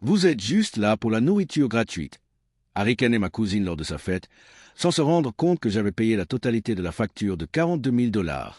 Vous êtes juste là pour la nourriture gratuite, a ricané ma cousine lors de sa fête, sans se rendre compte que j'avais payé la totalité de la facture de 42 000 $.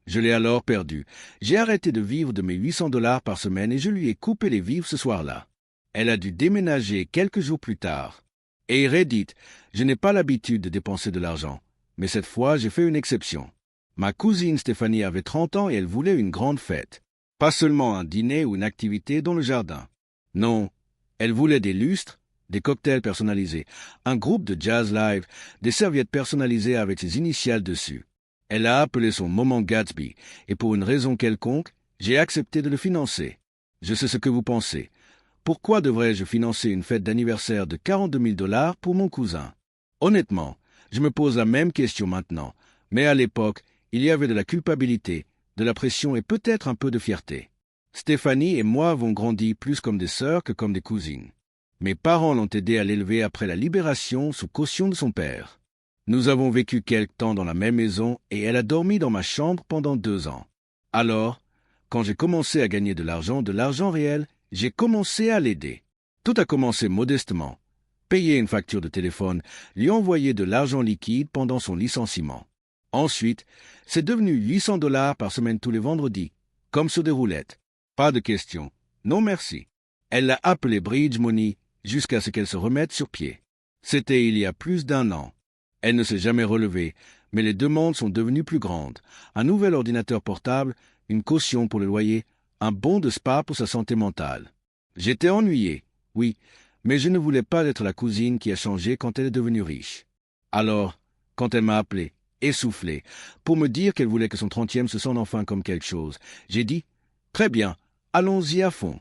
Je l'ai alors perdu. J'ai arrêté de vivre de mes 800 $ par semaine et je lui ai coupé les vivres ce soir-là. Elle a dû déménager quelques jours plus tard. Et Reddit, je n'ai pas l'habitude de dépenser de l'argent, mais cette fois j'ai fait une exception. Ma cousine Stéphanie avait 30 ans et elle voulait une grande fête. Pas seulement un dîner ou une activité dans le jardin. Non, elle voulait des lustres, des cocktails personnalisés, un groupe de jazz live, des serviettes personnalisées avec ses initiales dessus. Elle a appelé son moment Gatsby, et pour une raison quelconque, j'ai accepté de le financer. Je sais ce que vous pensez. Pourquoi devrais-je financer une fête d'anniversaire de 42 000 $ pour mon cousin? Honnêtement, je me pose la même question maintenant, mais à l'époque, il y avait de la culpabilité, de la pression et peut-être un peu de fierté. Stéphanie et moi avons grandi plus comme des sœurs que comme des cousines. Mes parents l'ont aidée à l'élever après la libération sous caution de son père. Nous avons vécu quelque temps dans la même maison et elle a dormi dans ma chambre pendant 2 ans. Alors, quand j'ai commencé à gagner de l'argent réel, j'ai commencé à l'aider. Tout a commencé modestement. Payer une facture de téléphone, lui envoyer de l'argent liquide pendant son licenciement. Ensuite, c'est devenu 800 $ par semaine tous les vendredis, comme sur des roulettes. Pas de question. Non merci. Elle l'a appelé Bridge Money jusqu'à ce qu'elle se remette sur pied. C'était il y a plus d'1 an. Elle ne s'est jamais relevée, mais les demandes sont devenues plus grandes. Un nouvel ordinateur portable, une caution pour le loyer, un bon de spa pour sa santé mentale. J'étais ennuyé, oui, mais je ne voulais pas être la cousine qui a changé quand elle est devenue riche. Alors, quand elle m'a appelé, essoufflé, pour me dire qu'elle voulait que son 30e se sente enfin comme quelque chose, j'ai dit « Très bien, allons-y à fond ».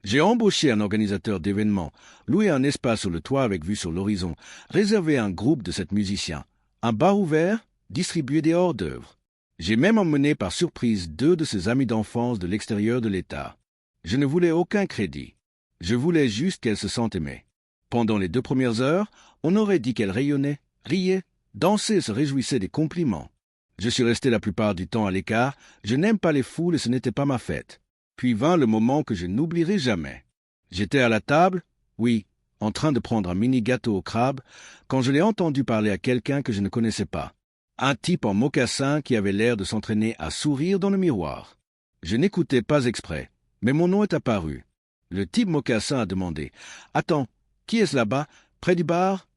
J'ai embauché un organisateur d'événements, loué un espace sur le toit avec vue sur l'horizon, réservé un groupe de 7 musiciens, un bar ouvert, distribué des hors-d'œuvre. J'ai même emmené par surprise 2 de ses amis d'enfance de l'extérieur de l'État. Je ne voulais aucun crédit. Je voulais juste qu'elle se sente aimée. Pendant les 2 premières heures, on aurait dit qu'elle rayonnait, riait, dansait et se réjouissait des compliments. Je suis resté la plupart du temps à l'écart, je n'aime pas les foules et ce n'était pas ma fête. Puis vint le moment que je n'oublierai jamais. J'étais à la table, oui, en train de prendre un mini gâteau au crabe, quand je l'ai entendu parler à quelqu'un que je ne connaissais pas. Un type en mocassin qui avait l'air de s'entraîner à sourire dans le miroir. Je n'écoutais pas exprès, mais mon nom est apparu. Le type mocassin a demandé « Attends, qui est-ce là-bas, près du bar ?»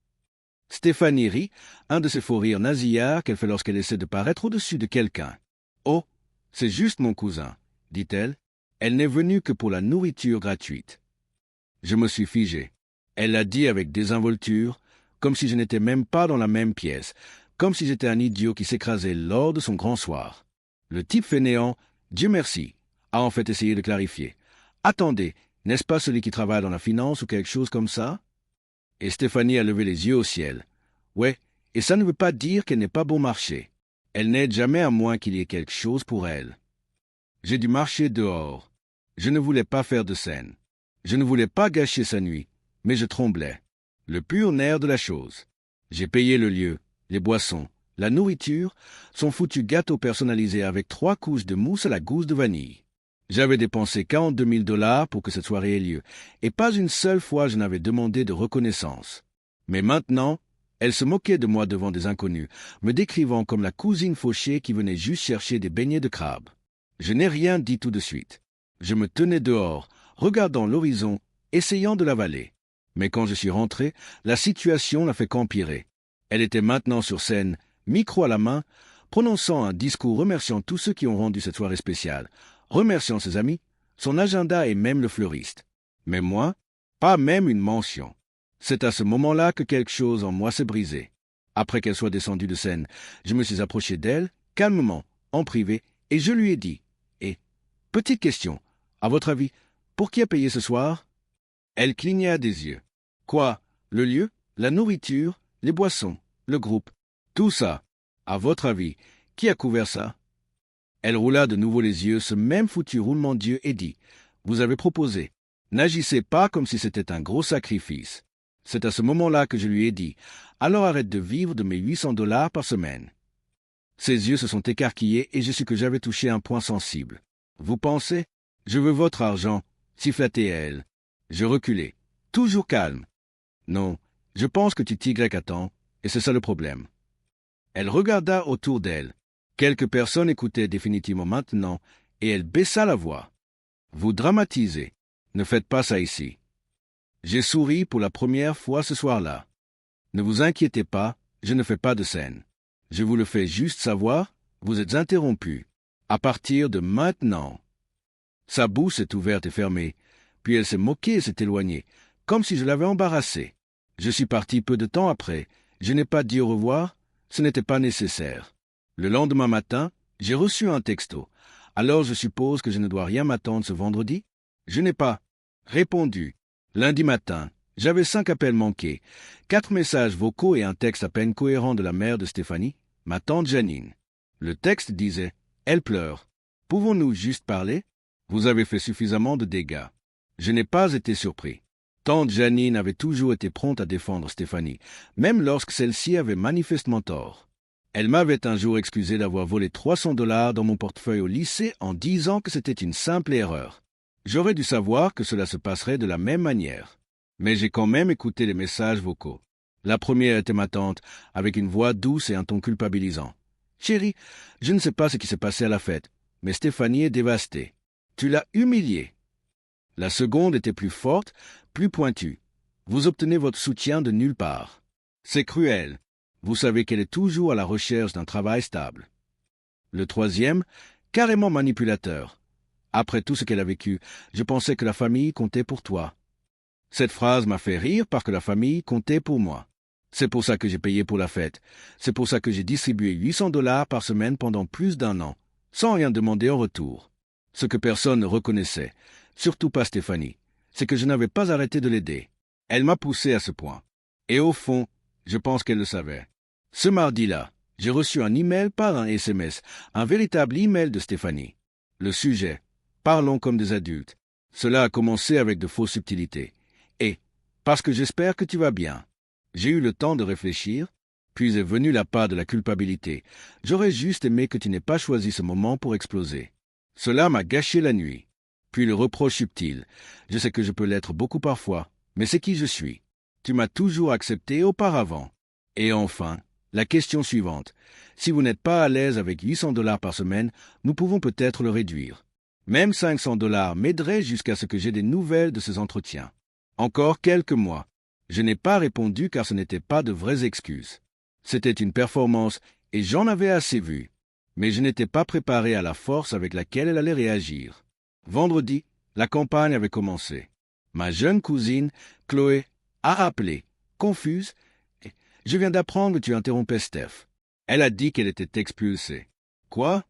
Stéphanie rit, un de ces faux rires nasillards qu'elle fait lorsqu'elle essaie de paraître au-dessus de quelqu'un. « Oh, c'est juste mon cousin, » dit-elle. Elle n'est venue que pour la nourriture gratuite. Je me suis figé. Elle l'a dit avec désinvolture, comme si je n'étais même pas dans la même pièce, comme si j'étais un idiot qui s'écrasait lors de son grand soir. Le type fainéant, Dieu merci, a en fait essayé de clarifier. « Attendez, n'est-ce pas celui qui travaille dans la finance ou quelque chose comme ça ?» Et Stéphanie a levé les yeux au ciel. « Ouais, et ça ne veut pas dire qu'elle n'est pas bon marché. Elle n'aide jamais à moins qu'il y ait quelque chose pour elle. » J'ai dû marcher dehors. Je ne voulais pas faire de scène. Je ne voulais pas gâcher sa nuit, mais je tremblais. Le pur nerf de la chose. J'ai payé le lieu, les boissons, la nourriture, son foutu gâteau personnalisé avec 3 couches de mousse à la gousse de vanille. J'avais dépensé 42 000 $ pour que cette soirée ait lieu, et pas une seule fois je n'avais demandé de reconnaissance. Mais maintenant, elle se moquait de moi devant des inconnus, me décrivant comme la cousine fauchée qui venait juste chercher des beignets de crabe. Je n'ai rien dit tout de suite. Je me tenais dehors, regardant l'horizon, essayant de l'avaler. Mais quand je suis rentré, la situation n'a fait qu'empirer. Elle était maintenant sur scène, micro à la main, prononçant un discours remerciant tous ceux qui ont rendu cette soirée spéciale, remerciant ses amis, son agenda et même le fleuriste. Mais moi, pas même une mention. C'est à ce moment-là que quelque chose en moi s'est brisé. Après qu'elle soit descendue de scène, je me suis approché d'elle, calmement, en privé, et je lui ai dit « Et, petite question, à votre avis, pour qui a payé ce soir ?» Elle cligna des yeux. « Quoi? Le lieu? La nourriture? Les boissons? Le groupe? Tout ça? À votre avis, qui a couvert ça ?» Elle roula de nouveau les yeux, ce même foutu roulement d'yeux, et dit « Vous avez proposé. N'agissez pas comme si c'était un gros sacrifice. » C'est à ce moment-là que je lui ai dit « Alors arrête de vivre de mes 800 $ par semaine. » Ses yeux se sont écarquillés et je su que j'avais touché un point sensible. « Vous pensez? Je veux votre argent, siffla-t-elle. Je reculai, toujours calme. Non, je pense que tu t'y attends, et c'est ça le problème. Elle regarda autour d'elle. Quelques personnes écoutaient définitivement maintenant, et elle baissa la voix. Vous dramatisez. Ne faites pas ça ici. J'ai souri pour la première fois ce soir-là. Ne vous inquiétez pas, je ne fais pas de scène. Je vous le fais juste savoir, vous êtes interrompu. À partir de maintenant. Sa bouche s'est ouverte et fermée, puis elle s'est moquée et s'est éloignée, comme si je l'avais embarrassée. Je suis parti peu de temps après. Je n'ai pas dit au revoir, ce n'était pas nécessaire. Le lendemain matin, j'ai reçu un texto. Alors je suppose que je ne dois rien m'attendre ce vendredi? Je n'ai pas répondu. Lundi matin, j'avais 5 appels manqués, 4 messages vocaux et un texte à peine cohérent de la mère de Stéphanie, ma tante Janine. Le texte disait « Elle pleure. Pouvons-nous juste parler? Vous avez fait suffisamment de dégâts. » Je n'ai pas été surpris. Tante Janine avait toujours été prompte à défendre Stéphanie, même lorsque celle-ci avait manifestement tort. Elle m'avait un jour excusé d'avoir volé $300 dans mon portefeuille au lycée en disant que c'était une simple erreur. J'aurais dû savoir que cela se passerait de la même manière. Mais j'ai quand même écouté les messages vocaux. La première était ma tante, avec une voix douce et un ton culpabilisant. « Chérie, je ne sais pas ce qui s'est passé à la fête, mais Stéphanie est dévastée. Tu l'as humiliée. » La seconde était plus forte, plus pointue. « Vous obtenez votre soutien de nulle part. C'est cruel. Vous savez qu'elle est toujours à la recherche d'un travail stable. » Le troisième, carrément manipulateur. « Après tout ce qu'elle a vécu, je pensais que la famille comptait pour toi. » Cette phrase m'a fait rire parce que la famille comptait pour moi. C'est pour ça que j'ai payé pour la fête. C'est pour ça que j'ai distribué $800 par semaine pendant plus d'1 an, sans rien demander en retour. Ce que personne ne reconnaissait, surtout pas Stéphanie, c'est que je n'avais pas arrêté de l'aider. Elle m'a poussé à ce point. Et au fond, je pense qu'elle le savait. Ce mardi-là, j'ai reçu un email par un SMS, un véritable email de Stéphanie. Le sujet, parlons comme des adultes. Cela a commencé avec de fausses subtilités. Et, parce que j'espère que tu vas bien. J'ai eu le temps de réfléchir, puis est venue la part de la culpabilité. J'aurais juste aimé que tu n'aies pas choisi ce moment pour exploser. Cela m'a gâché la nuit. Puis le reproche subtil. Je sais que je peux l'être beaucoup parfois, mais c'est qui je suis. Tu m'as toujours accepté auparavant. Et enfin, la question suivante. Si vous n'êtes pas à l'aise avec $800 par semaine, nous pouvons peut-être le réduire. Même $500 m'aiderait jusqu'à ce que j'ai des nouvelles de ces entretiens. Encore quelques mois. Je n'ai pas répondu car ce n'était pas de vraies excuses. C'était une performance et j'en avais assez vu. Mais je n'étais pas préparé à la force avec laquelle elle allait réagir. Vendredi, la campagne avait commencé. Ma jeune cousine, Chloé, a rappelé, confuse. « Je viens d'apprendre que tu interrompais Steph. Elle a dit qu'elle était expulsée. » « Quoi? »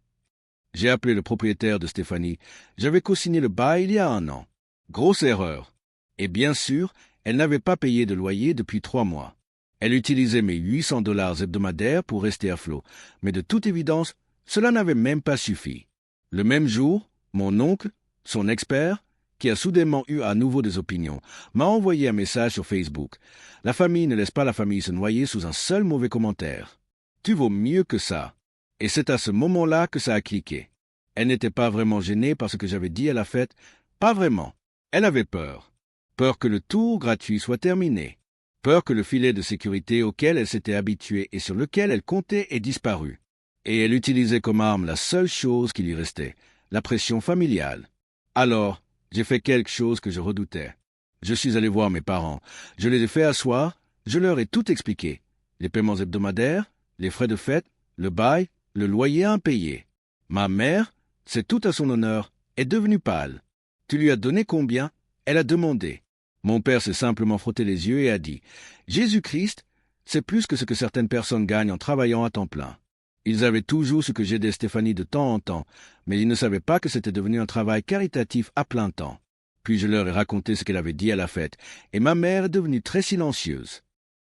J'ai appelé le propriétaire de Stéphanie. J'avais co-signé le bail il y a 1 an. Grosse erreur. Et bien sûr, elle n'avait pas payé de loyer depuis 3 mois. Elle utilisait mes $800 hebdomadaires pour rester à flot, mais de toute évidence, cela n'avait même pas suffi. Le même jour, mon oncle, son expert, qui a soudainement eu à nouveau des opinions, m'a envoyé un message sur Facebook. La famille ne laisse pas la famille se noyer sous un seul mauvais commentaire. Tu vaux mieux que ça. Et c'est à ce moment-là que ça a cliqué. Elle n'était pas vraiment gênée par ce que j'avais dit à la fête. Pas vraiment. Elle avait peur. Peur que le tour gratuit soit terminé. Peur que le filet de sécurité auquel elle s'était habituée et sur lequel elle comptait ait disparu. Et elle utilisait comme arme la seule chose qui lui restait, la pression familiale. Alors, j'ai fait quelque chose que je redoutais. Je suis allé voir mes parents. Je les ai fait asseoir. Je leur ai tout expliqué. Les paiements hebdomadaires, les frais de fête, le bail, le loyer impayé. Ma mère, c'est tout à son honneur, est devenue pâle. Tu lui as donné combien? Elle a demandé. Mon père s'est simplement frotté les yeux et a dit « Jésus-Christ, c'est plus que ce que certaines personnes gagnent en travaillant à temps plein. » Ils avaient toujours su que j'aidais Stéphanie de temps en temps, mais ils ne savaient pas que c'était devenu un travail caritatif à plein temps. Puis je leur ai raconté ce qu'elle avait dit à la fête, et ma mère est devenue très silencieuse.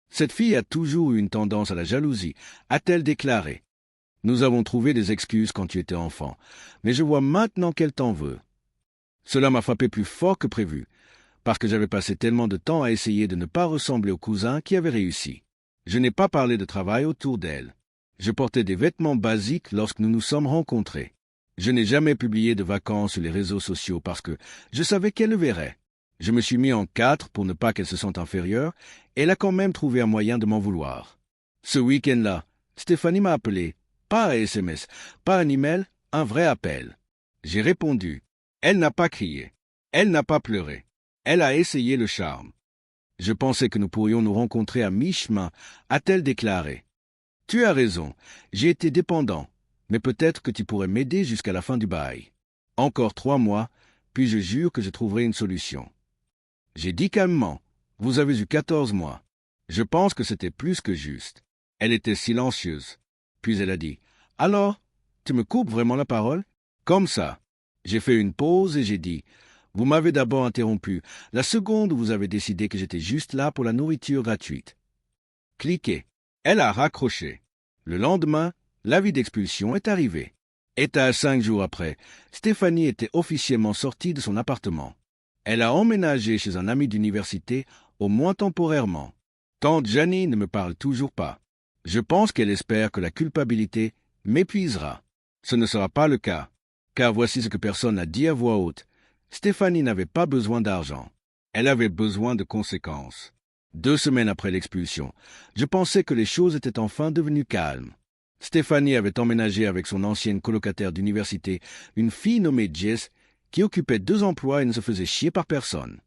Cette fille a toujours eu une tendance à la jalousie, a-t-elle déclaré. Nous avons trouvé des excuses quand tu étais enfant, mais je vois maintenant qu'elle t'en veut. Cela m'a frappé plus fort que prévu, parce que j'avais passé tellement de temps à essayer de ne pas ressembler au cousin qui avait réussi. Je n'ai pas parlé de travail autour d'elle. Je portais des vêtements basiques lorsque nous nous sommes rencontrés. Je n'ai jamais publié de vacances sur les réseaux sociaux parce que je savais qu'elle le verrait. Je me suis mis en 4 pour ne pas qu'elle se sente inférieure, et elle a quand même trouvé un moyen de m'en vouloir. Ce week-end-là, Stéphanie m'a appelé, pas un SMS, pas un email, un vrai appel. J'ai répondu. Elle n'a pas crié. Elle n'a pas pleuré. Elle a essayé le charme. Je pensais que nous pourrions nous rencontrer à mi-chemin, a-t-elle déclaré. Tu as raison, j'ai été dépendant, mais peut-être que tu pourrais m'aider jusqu'à la fin du bail. Encore 3 mois, puis je jure que je trouverai une solution. J'ai dit calmement, vous avez eu 14 mois. Je pense que c'était plus que juste. Elle était silencieuse. Puis elle a dit, alors, tu me coupes vraiment la parole? Comme ça. J'ai fait une pause et j'ai dit, vous m'avez d'abord interrompu, la seconde où vous avez décidé que j'étais juste là pour la nourriture gratuite. Cliquez. Elle a raccroché. Le lendemain, l'avis d'expulsion est arrivé. Et à 5 jours après, Stéphanie était officiellement sortie de son appartement. Elle a emménagé chez un ami d'université, au moins temporairement. Tante Janine ne me parle toujours pas. Je pense qu'elle espère que la culpabilité m'épuisera. Ce ne sera pas le cas, car voici ce que personne n'a dit à voix haute. Stéphanie n'avait pas besoin d'argent. Elle avait besoin de conséquences. 2 semaines après l'expulsion, je pensais que les choses étaient enfin devenues calmes. Stéphanie avait emménagé avec son ancienne colocataire d'université, une fille nommée Jess, qui occupait 2 emplois et ne se faisait chier par personne.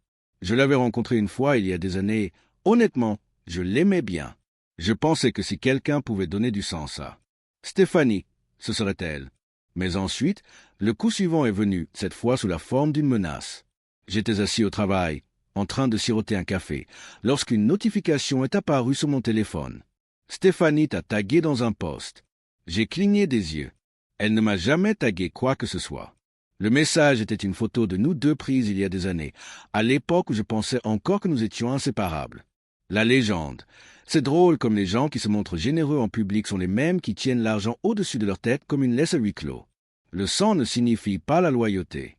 Je l'avais rencontrée une fois il y a des années. Honnêtement, je l'aimais bien. Je pensais que si quelqu'un pouvait donner du sens à Stéphanie, ce serait elle. Mais ensuite, le coup suivant est venu, cette fois sous la forme d'une menace. J'étais assis au travail, en train de siroter un café, lorsqu'une notification est apparue sur mon téléphone. Stéphanie t'a tagué dans un post. J'ai cligné des yeux. Elle ne m'a jamais tagué quoi que ce soit. Le message était une photo de nous 2 prises il y a des années, à l'époque où je pensais encore que nous étions inséparables. La légende. C'est drôle comme les gens qui se montrent généreux en public sont les mêmes qui tiennent l'argent au-dessus de leur tête comme une laisse à huis clos. Le sang ne signifie pas la loyauté.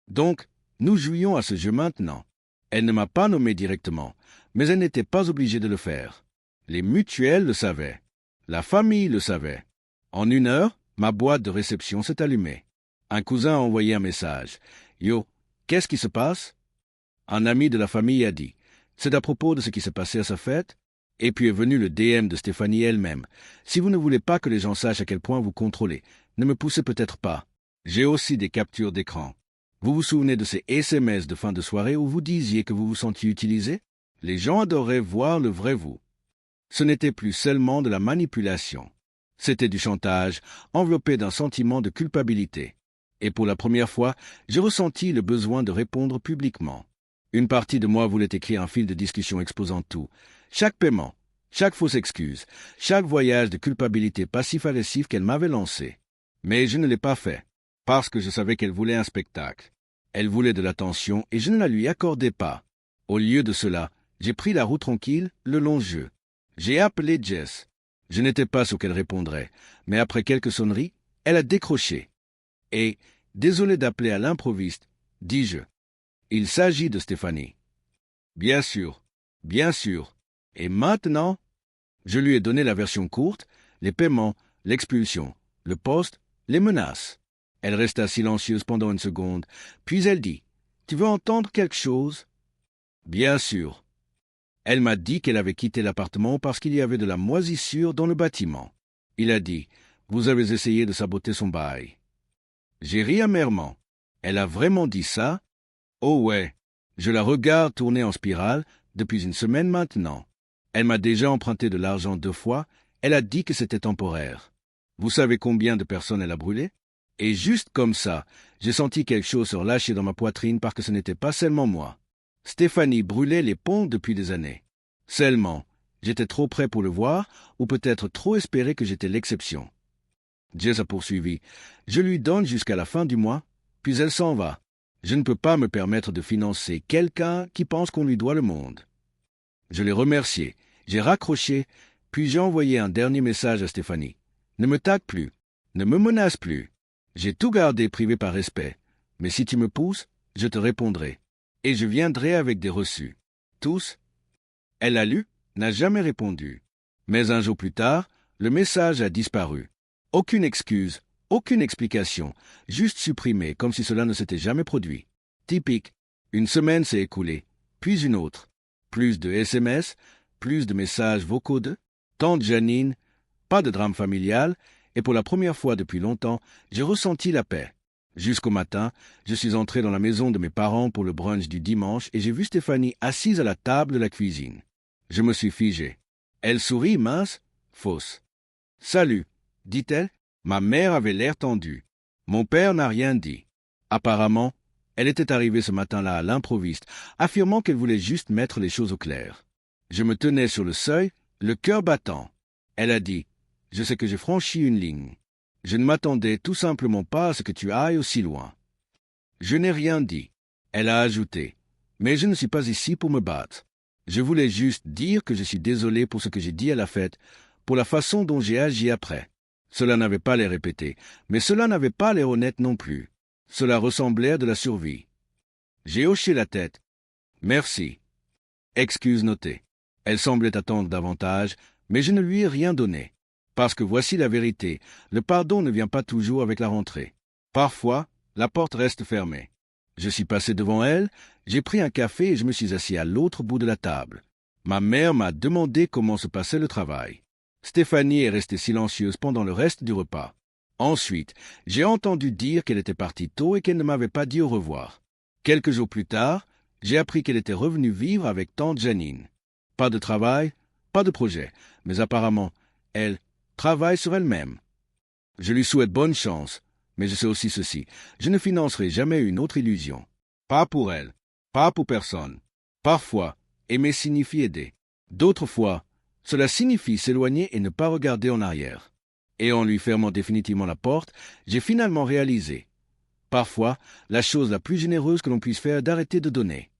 Donc, nous jouions à ce jeu maintenant. Elle ne m'a pas nommé directement, mais elle n'était pas obligée de le faire. Les mutuelles le savaient. La famille le savait. En 1 heure, ma boîte de réception s'est allumée. Un cousin a envoyé un message. « Yo, qu'est-ce qui se passe ?» Un ami de la famille a dit. C'est à propos de ce qui s'est passé à sa fête. Et puis est venu le DM de Stéphanie elle-même. Si vous ne voulez pas que les gens sachent à quel point vous contrôlez, ne me poussez peut-être pas. J'ai aussi des captures d'écran. Vous vous souvenez de ces SMS de fin de soirée où vous disiez que vous vous sentiez utilisé? Les gens adoraient voir le vrai vous. Ce n'était plus seulement de la manipulation. C'était du chantage, enveloppé d'un sentiment de culpabilité. Et pour la première fois, j'ai ressenti le besoin de répondre publiquement. Une partie de moi voulait écrire un fil de discussion exposant tout. Chaque paiement, chaque fausse excuse, chaque voyage de culpabilité passif-agressif qu'elle m'avait lancé. Mais je ne l'ai pas fait, parce que je savais qu'elle voulait un spectacle. Elle voulait de l'attention et je ne la lui accordais pas. Au lieu de cela, j'ai pris la route tranquille, le long jeu. J'ai appelé Jess. Je n'étais pas sûr qu'elle répondrait, mais après quelques sonneries, elle a décroché. Et, désolé d'appeler à l'improviste, dis-je. Il s'agit de Stéphanie. Bien sûr, bien sûr. Et maintenant, je lui ai donné la version courte, les paiements, l'expulsion, le poste, les menaces. Elle resta silencieuse pendant 1 seconde, puis elle dit, « Tu veux entendre quelque chose ?» Bien sûr. Elle m'a dit qu'elle avait quitté l'appartement parce qu'il y avait de la moisissure dans le bâtiment. Il a dit, « Vous avez essayé de saboter son bail. » J'ai ri amèrement. Elle a vraiment dit ça? Oh ouais. Je la regarde tourner en spirale depuis 1 semaine maintenant. Elle m'a déjà emprunté de l'argent 2 fois. Elle a dit que c'était temporaire. Vous savez combien de personnes elle a brûlé? Et juste comme ça, j'ai senti quelque chose se relâcher dans ma poitrine parce que ce n'était pas seulement moi. Stéphanie brûlait les ponts depuis des années. Seulement, j'étais trop prêt pour le voir, ou peut-être trop espéré que j'étais l'exception. Jess a poursuivi. Je lui donne jusqu'à la fin du mois, puis elle s'en va. Je ne peux pas me permettre de financer quelqu'un qui pense qu'on lui doit le monde. Je l'ai remercié. J'ai raccroché, puis j'ai envoyé un dernier message à Stéphanie. Ne me tague plus. Ne me menace plus. J'ai tout gardé privé par respect. Mais si tu me pousses, je te répondrai. Et je viendrai avec des reçus. Tous. Elle a lu, n'a jamais répondu. Mais 1 jour plus tard, le message a disparu. Aucune excuse, aucune explication, juste supprimé comme si cela ne s'était jamais produit. Typique. Une semaine s'est écoulée, puis une autre. Plus de SMS, plus de messages vocaux de tante Janine, pas de drame familial, et pour la première fois depuis longtemps, j'ai ressenti la paix. Jusqu'au matin, je suis entré dans la maison de mes parents pour le brunch du dimanche et j'ai vu Stéphanie assise à la table de la cuisine. Je me suis figé. Elle sourit, mince, fausse. « Salut, dit-elle. » Ma mère avait l'air tendue. Mon père n'a rien dit. Apparemment, elle était arrivée ce matin-là à l'improviste, affirmant qu'elle voulait juste mettre les choses au clair. Je me tenais sur le seuil, le cœur battant. Elle a dit « Je sais que j'ai franchi une ligne. Je ne m'attendais tout simplement pas à ce que tu ailles aussi loin. » Je n'ai rien dit. Elle a ajouté « Mais je ne suis pas ici pour me battre. Je voulais juste dire que je suis désolé pour ce que j'ai dit à la fête, pour la façon dont j'ai agi après. » Cela n'avait pas l'air répété, mais cela n'avait pas l'air honnête non plus. Cela ressemblait à de la survie. J'ai hoché la tête. « Merci. » Excuse notée. Elle semblait attendre davantage, mais je ne lui ai rien donné. Parce que voici la vérité, le pardon ne vient pas toujours avec la rentrée. Parfois, la porte reste fermée. Je suis passé devant elle, j'ai pris un café et je me suis assis à l'autre bout de la table. Ma mère m'a demandé comment se passait le travail. Stéphanie est restée silencieuse pendant le reste du repas. Ensuite, j'ai entendu dire qu'elle était partie tôt et qu'elle ne m'avait pas dit au revoir. Quelques jours plus tard, j'ai appris qu'elle était revenue vivre avec tante Janine. Pas de travail, pas de projet, mais apparemment, elle travaille sur elle-même. Je lui souhaite bonne chance, mais je sais aussi ceci, je ne financerai jamais une autre illusion. Pas pour elle, pas pour personne. Parfois, aimer signifie aider. D'autres fois, cela signifie s'éloigner et ne pas regarder en arrière. Et en lui fermant définitivement la porte, j'ai finalement réalisé. Parfois, la chose la plus généreuse que l'on puisse faire est d'arrêter de donner.